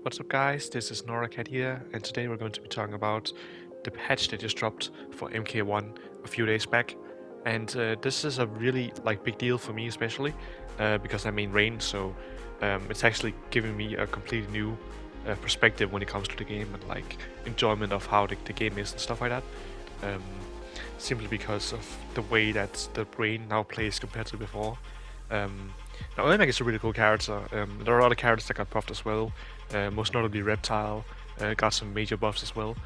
What's up guys, this is NoraCat here, and today we're going to be talking about the patch that just dropped for MK1 a few days back. And this is a really big deal for me, especially because I main Rain, so it's actually giving me a completely new perspective when it comes to the game and enjoyment of how the game is and stuff like that. Um, Simply because of the way that the Rain now plays compared to before. Um, Now, Ermac is a really cool character. There are other characters that got buffed as well, most notably Reptile got some major buffs as well.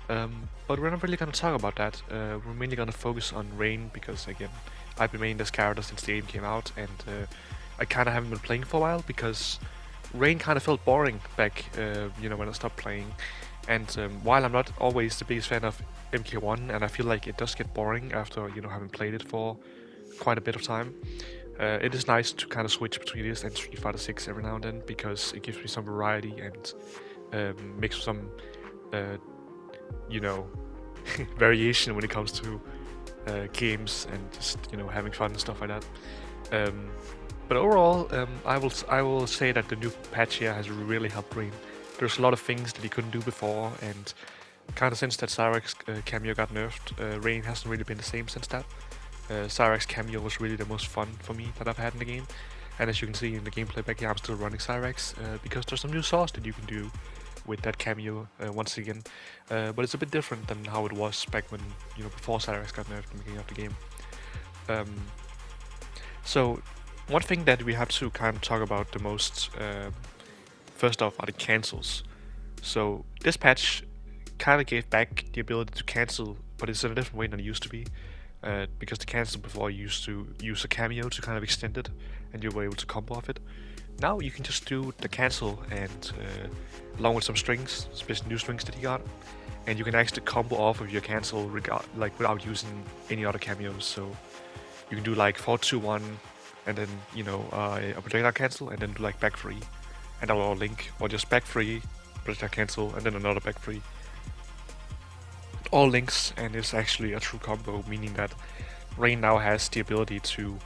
But we're not really going to talk about that. We're mainly going to focus on Rain because, again, I've been maining this character since the game came out, and I kind of haven't been playing for a while because Rain kind of felt boring back, when I stopped playing. And while I'm not always the biggest fan of MK1, and I feel like it does get boring after having played it for quite a bit of time, it is nice to kind of switch between this and Street Fighter 6 every now and then because it gives me some variety and makes some, uh, you know, variation when it comes to games and just having fun and stuff like that. Um, but overall, I will say that the new patch here has really helped Rain. There's a lot of things that he couldn't do before, and kind of since that Cyrex cameo got nerfed, Rain hasn't really been the same since that. Cyrex cameo was really the most fun for me that I've had in the game. And as you can see in the gameplay back here, I'm still running Cyrex because there's some new sauce that you can do with that cameo once again. But it's a bit different than how it was back when, before Cyrex got nerfed in the beginning of the game. Um, so, one thing that we have to kind of talk about the most, first off, are the cancels. So, this patch kind of gave back the ability to cancel, but it's in a different way than it used to be. Because the cancel before used to use a cameo to kind of extend it, and you were able to combo off it. Now you can just do the cancel and along with some strings, especially new strings that he got, and you can actually combo off of your cancel without using any other cameos. So you can do like 4-2-1, and then a projectile cancel, and then do like back free, and that will all link, or just back free, projectile cancel, and then another back free. All links, and it's actually a true combo, meaning that Rain now has the ability to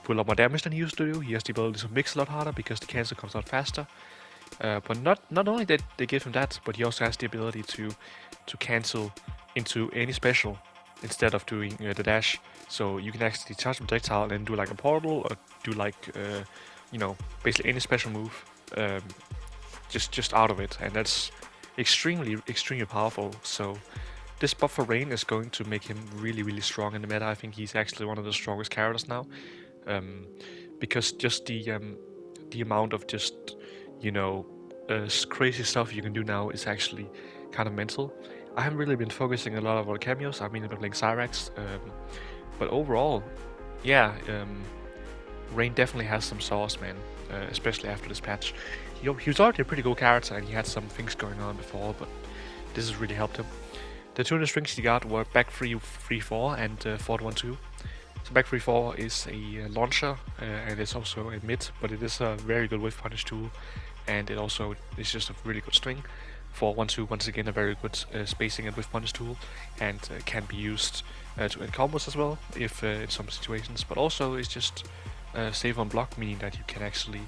pull up more damage than he used to do. He has the ability to mix a lot harder because the cancel comes out faster. But not only that they give him that, but he also has the ability to cancel into any special instead of doing the dash. So you can actually charge projectile and do like a portal, or do basically any special move, just out of it, and that's extremely powerful. So this buff for Rain is going to make him really strong in the meta. I think he's actually one of the strongest characters now, because just the amount of just crazy stuff you can do now is actually kind of mental. I haven't really been focusing a lot of our cameos. I've been playing Cyrex, but overall, yeah, Rain definitely has some sauce, man. Especially after this patch. He was already a pretty cool character, and he had some things going on before, but this has really helped him. The two new strings he got were back 3-4 and forward 1-2. So back 3-4 is a launcher, and it's also a mid, but it is a very good whiff punish tool, and it also is just a really good string. For 1-2, once again, a very good spacing and whiff punish tool, and can be used to end combos as well, if in some situations, but also it's just save on block, meaning that you can actually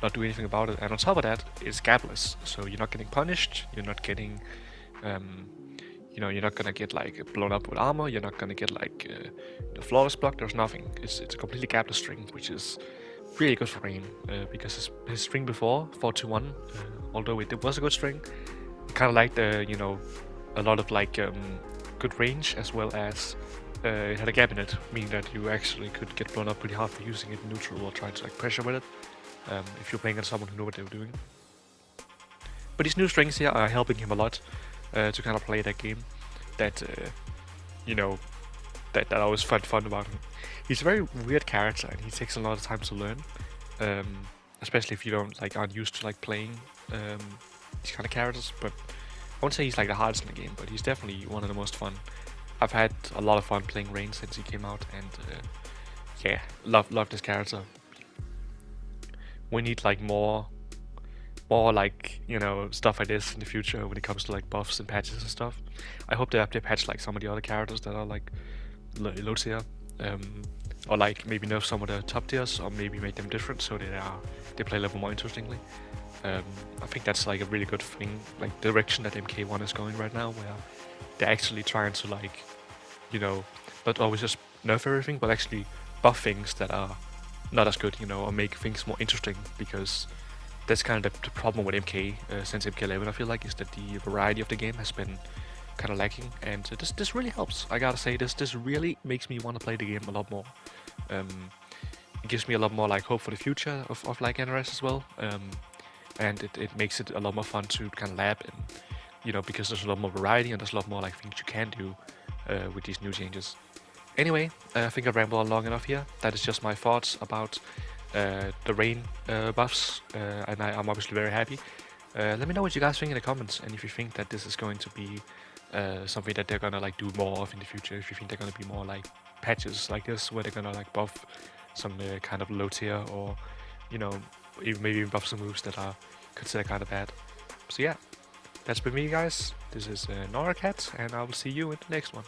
not do anything about it. And on top of that, it's gapless, so you're not getting punished. You're not getting, you're not gonna get blown up with armor. You're not gonna get the flawless block. There's nothing. It's a completely gapless string, which is really good for Rain because his string before 4-1, although it was a good string, it kind of liked a lot of good range, as well as it had a gap in it, meaning that you actually could get blown up pretty hard for using it in neutral or trying to pressure with it, if you're playing on someone who knew what they were doing. But these new strings here are helping him a lot to kind of play that game that that I always find fun about him. He's a very weird character, and he takes a lot of time to learn, especially if you don't aren't used to playing these kind of characters. But I won't say he's the hardest in the game, but he's definitely one of the most fun. I've had a lot of fun playing Rain since he came out, and yeah, love this character. We need more stuff like this in the future when it comes to buffs and patches and stuff. I hope they patch some of the other characters that are loads here. or like maybe nerf some of the top tiers, or maybe make them different so they play a little more interestingly. I think that's like a really good thing, like direction that MK1 is going right now, where they're actually trying to like, you know, not always just nerf everything, but actually buff things that are not as good, or make things more interesting, because that's kind of the problem with MK since MK11. I feel like is that the variety of the game has been kind of lacking, and this really helps. I gotta say, this really makes me want to play the game a lot more. Um, it gives me a lot more like hope for the future of like NRS as well, and it makes it a lot more fun to kind of lab, and because there's a lot more variety and there's a lot more like things you can do with these new changes. Anyway, I think I've rambled on long enough here. That is just my thoughts about the rain buffs, and I'm obviously very happy. Let me know what you guys think in the comments, and if you think that this is going to be something that they're gonna like do more of in the future. If you think they're gonna be more like patches like this, where they're gonna like buff some kind of low tier, or even maybe even buff some moves that are considered kind of bad. So yeah, that's been me, guys. This is NoraCat, and I will see you in the next one.